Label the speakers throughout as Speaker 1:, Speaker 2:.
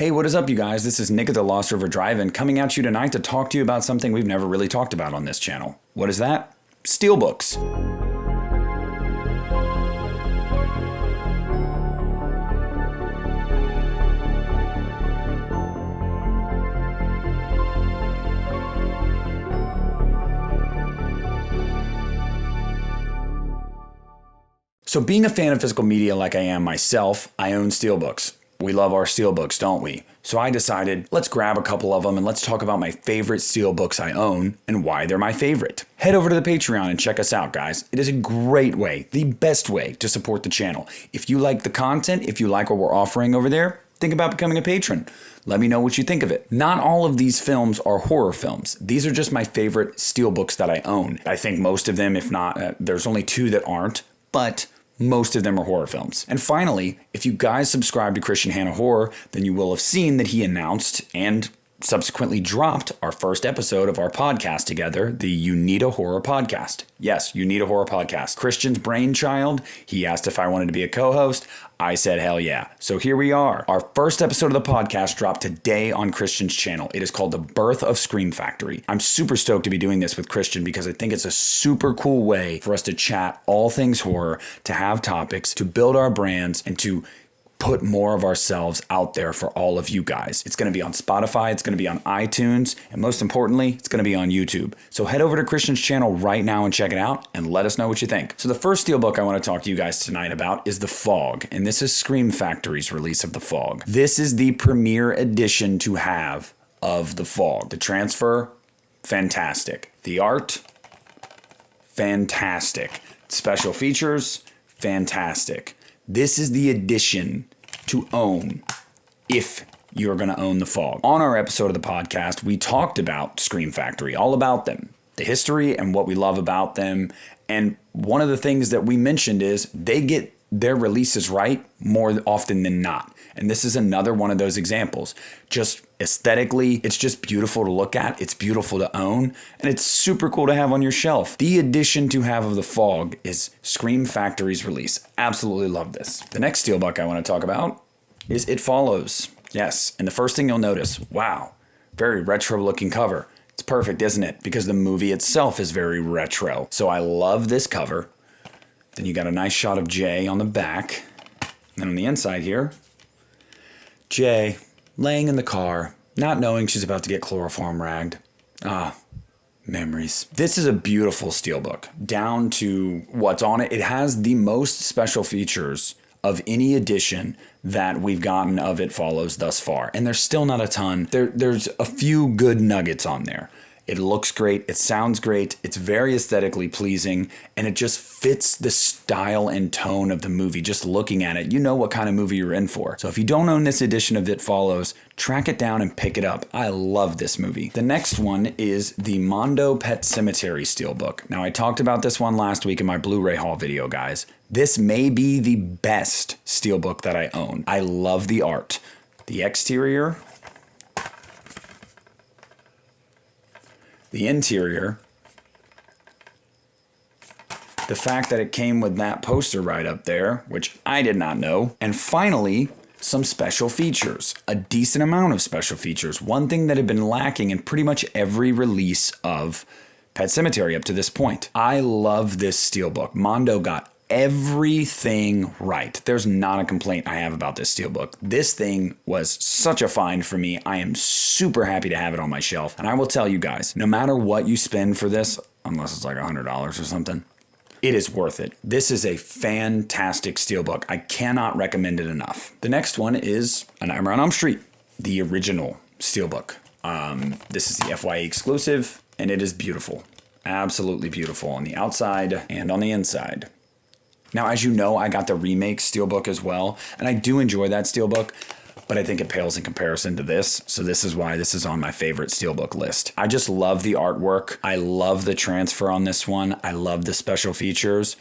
Speaker 1: Hey, what is up, you guys? This is Nick at the Lost River Drive-In coming at you tonight to talk to you about something we've never really talked about on this channel. What is that? Steelbooks. So being a fan of physical media like I am myself, I own Steelbooks. We love our Steelbooks, don't we? So I decided, let's grab a couple of them and let's talk about my favorite Steelbooks I own and why they're my favorite. Head over to the Patreon and check us out, guys. It is a great way, the best way to support the channel. If you like the content, if you like what we're offering over there, think about becoming a patron. Let me know what you think of it. Not all of these films are horror films. These are just my favorite Steelbooks that I own. I think most of them, if not, there's only two that aren't, but most of them are horror films. And finally, if you guys subscribe to Christian Hanna Horror, then you will have seen that he announced and subsequently dropped our first episode of our podcast together, the You Need a Horror podcast. Yes, You Need a Horror podcast. Christian's brainchild. He asked if I wanted to be a co-host. I said, hell yeah. So here we are. Our first episode of the podcast dropped today on Christian's channel. It is called The Birth of Scream Factory. I'm super stoked to be doing this with Christian because I think it's a super cool way for us to chat all things horror, to have topics, to build our brands, and to put more of ourselves out there for all of you guys. It's going to be on Spotify, it's going to be on iTunes, and most importantly, it's going to be on YouTube. So head over to Christian's channel right now and check it out and let us know what you think. So the first Steelbook I want to talk to you guys tonight about is The Fog, and this is Scream Factory's release of The Fog. This is the premiere edition to have of The Fog. The transfer, fantastic. The art, fantastic. Special features, fantastic. This is the edition to own if you're going to own The Fog. On our episode of the podcast, we talked about Scream Factory, all about them, the history and what we love about them. And one of the things that we mentioned is they get their releases right more often than not. And this is another one of those examples. Just aesthetically, it's just beautiful to look at. It's beautiful to own. And it's super cool to have on your shelf. The edition to have of The Fog is Scream Factory's release. Absolutely love this. The next Steelbook I want to talk about is It Follows. Yes, and the first thing you'll notice, wow, very retro looking cover. It's perfect, isn't it? Because the movie itself is very retro. So I love this cover. Then you got a nice shot of Jay on the back. And on the inside here, Jay laying in the car, not knowing she's about to get chloroform ragged. Ah, memories. This is a beautiful Steelbook. Down to what's on it. It has the most special features of any edition that we've gotten of It Follows thus far. And there's still not a ton. There's a few good nuggets on there. It looks great, it sounds great, it's very aesthetically pleasing, and it just fits the style and tone of the movie. Just looking at it, you know what kind of movie you're in for. So if you don't own this edition of It Follows, track it down and pick it up. I love this movie. The next one is the Mondo Pet Cemetery Steelbook. Now I talked about this one last week in my Blu-ray haul video, guys. This may be the best Steelbook that I own. I love the art. The exterior, the interior, the fact that it came with that poster right up there, which I did not know, and finally, some special features, a decent amount of special features. One thing that had been lacking in pretty much every release of Pet Sematary up to this point. I love this Steelbook. Mondo got everything right. There's not a complaint I have about this Steelbook. This thing was such a find for me. I am super happy to have it on my shelf. And I will tell you guys, no matter what you spend for this, unless it's like $100 or something, it is worth it. This is a fantastic Steelbook. I cannot recommend it enough. The next one is A Nightmare on Elm Street, the original Steelbook. This is the FYE exclusive, and it is beautiful. Absolutely beautiful on the outside and on the inside. Now, as you know, I got the remake Steelbook as well, and I do enjoy that Steelbook, but I think it pales in comparison to this, so this is why this is on my favorite Steelbook list. I just love the artwork. I love the transfer on this one. I love the special features.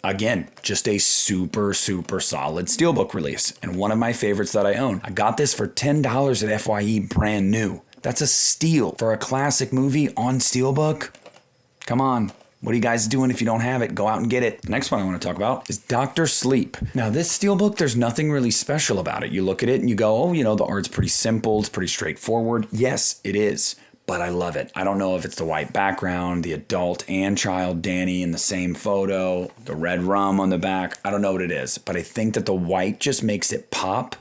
Speaker 1: Again, just a super, super solid Steelbook release, and one of my favorites that I own. I got this for $10 at FYE brand new. That's a steal for a classic movie on Steelbook. Come on. What are you guys doing if you don't have it? Go out and get it. The next one I want to talk about is Dr. Sleep. Now, this Steelbook, there's nothing really special about it. You look at it and you go, oh, the art's pretty simple. It's pretty straightforward. Yes, it is. But I love it. I don't know if it's the white background, the adult and child Danny in the same photo, the red rum on the back. I don't know what it is. But I think that the white just makes it pop.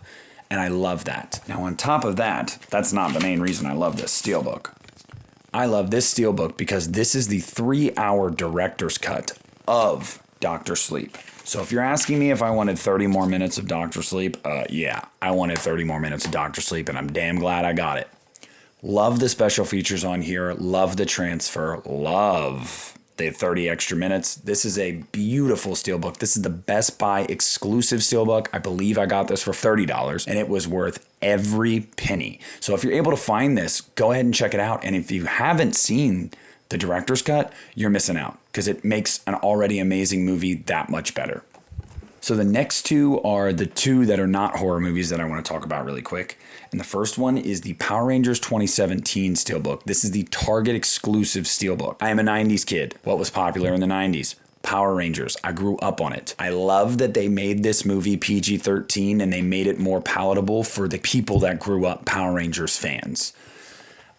Speaker 1: And I love that. Now, on top of that, that's not the main reason I love this Steelbook. I love this Steelbook because this is the 3-hour director's cut of Dr. Sleep. So if you're asking me if I wanted 30 more minutes of Dr. Sleep, yeah, I wanted 30 more minutes of Dr. Sleep, and I'm damn glad I got it. Love the special features on here. Love the transfer. Love the 30 extra minutes. This is a beautiful Steelbook. This is the Best Buy exclusive Steelbook. I believe I got this for $30, and it was worth every penny. So if you're able to find this, go ahead and check it out. And if you haven't seen the director's cut, you're missing out because it makes an already amazing movie that much better. So the next two are the two that are not horror movies that I want to talk about really quick. And the first one is the Power Rangers 2017 Steelbook. This is the Target exclusive Steelbook. I am a 90s kid. What was popular in the 90s? Power Rangers. I grew up on it. I love that they made this movie PG-13 and they made it more palatable for the people that grew up Power Rangers fans.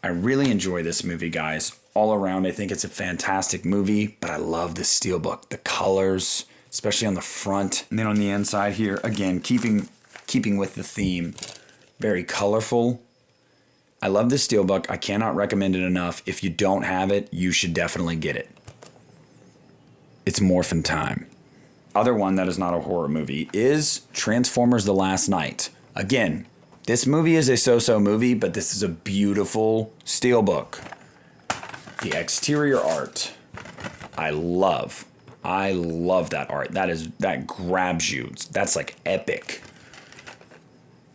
Speaker 1: I really enjoy this movie, guys. All around, I think it's a fantastic movie, but I love the Steelbook. The colors, especially on the front. And then on the inside here, again, keeping with the theme. Very colorful. I love this Steelbook. I cannot recommend it enough. If you don't have it, you should definitely get it. It's morphin' time. Other one that is not a horror movie is Transformers: The Last Knight. Again, this movie is a so-so movie, but this is a beautiful Steelbook. The exterior art, I love that art. That grabs you. That's like epic.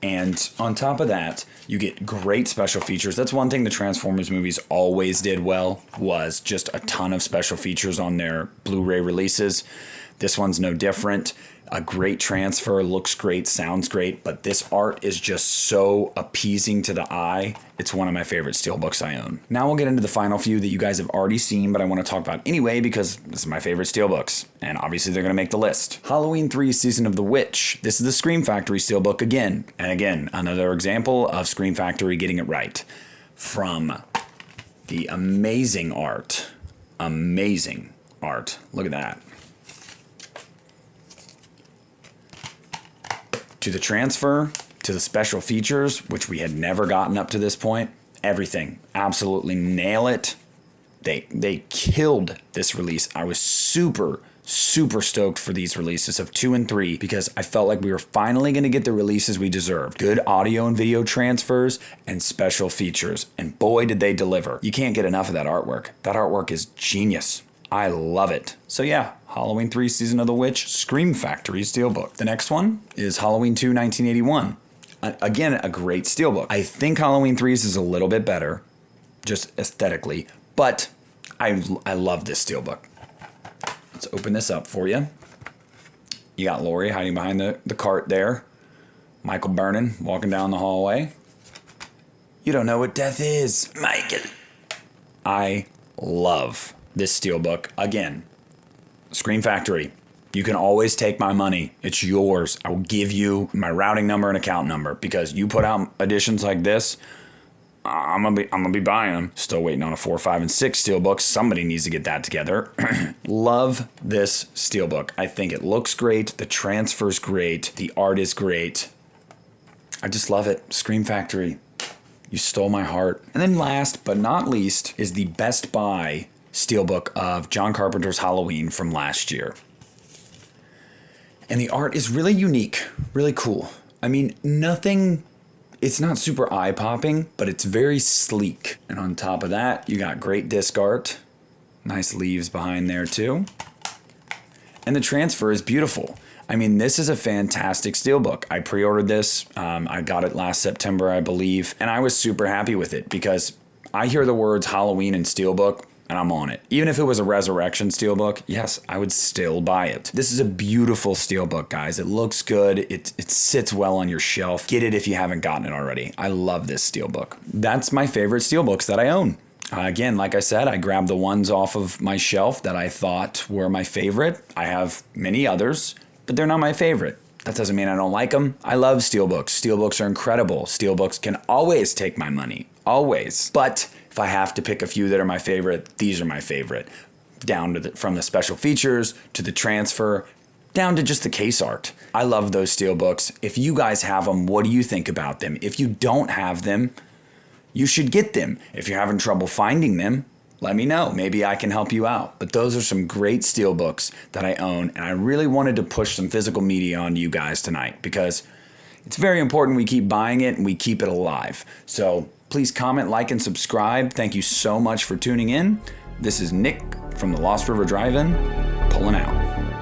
Speaker 1: And on top of that, you get great special features. That's one thing the Transformers movies always did well, was just a ton of special features on their Blu-ray releases. This one's no different. A great transfer, looks great, sounds great, but this art is just so appeasing to the eye. It's one of my favorite Steelbooks I own. Now we'll get into the final few that you guys have already seen, but I want to talk about anyway because this is my favorite Steelbooks, and obviously they're going to make the list. Halloween 3 Season of the Witch. This is the Scream Factory Steelbook again. And again, another example of Scream Factory getting it right. From the amazing art. Amazing art. Look at that. To the transfer, to the special features, which we had never gotten up to this point. Everything. Absolutely nail it. They killed this release. I was super stoked for these releases of 2 and 3 because I felt like we were finally going to get the releases we deserved. Good audio and video transfers and special features. And boy, did they deliver. You can't get enough of that artwork. That artwork is genius. I love it. So yeah, Halloween 3 Season of the Witch, Scream Factory Steelbook. The next one is Halloween 2 1981. Again, a great Steelbook. I think Halloween 3's is a little bit better, just aesthetically, but I love this Steelbook. Let's open this up for you. You got Lori hiding behind the cart there. Michael Burnham walking down the hallway. You don't know what death is, Michael. I love this Steelbook. Again, Scream Factory. You can always take my money. It's yours. I will give you my routing number and account number because you put out editions like this, I'm gonna be buying them. Still waiting on a 4, 5, and 6 Steelbook. Somebody needs to get that together. Love this Steelbook. I think it looks great. The transfer's great. The art is great. I just love it. Scream Factory. You stole my heart. And then last but not least is the Best Buy Steelbook of John Carpenter's Halloween from last year. And the art is really unique, really cool. I mean, it's not super eye-popping, but it's very sleek. And on top of that, you got great disc art. Nice leaves behind there too. And the transfer is beautiful. I mean, this is a fantastic Steelbook. I pre-ordered this. I got it last September, I believe. And I was super happy with it because I hear the words Halloween and Steelbook, and I'm on it. Even if it was a Resurrection Steelbook, yes, I would still buy it. This is a beautiful Steelbook, guys. It looks good. It sits well on your shelf. Get it if you haven't gotten it already. I love this Steelbook. That's my favorite Steelbooks that I own. Again, like I said, I grabbed the ones off of my shelf that I thought were my favorite. I have many others, but they're not my favorite. That doesn't mean I don't like them. I love Steelbooks. Steelbooks are incredible. Steelbooks can always take my money. Always. But if I have to pick a few that are my favorite, these are my favorite. Down to from the special features, to the transfer, down to just the case art. I love those Steelbooks. If you guys have them, what do you think about them? If you don't have them, you should get them. If you're having trouble finding them, let me know. Maybe I can help you out. But those are some great Steelbooks that I own, and I really wanted to push some physical media on you guys tonight because it's very important we keep buying it and we keep it alive. So please comment, like, and subscribe. Thank you so much for tuning in. This is Nick from the Lost River Drive-In, pulling out.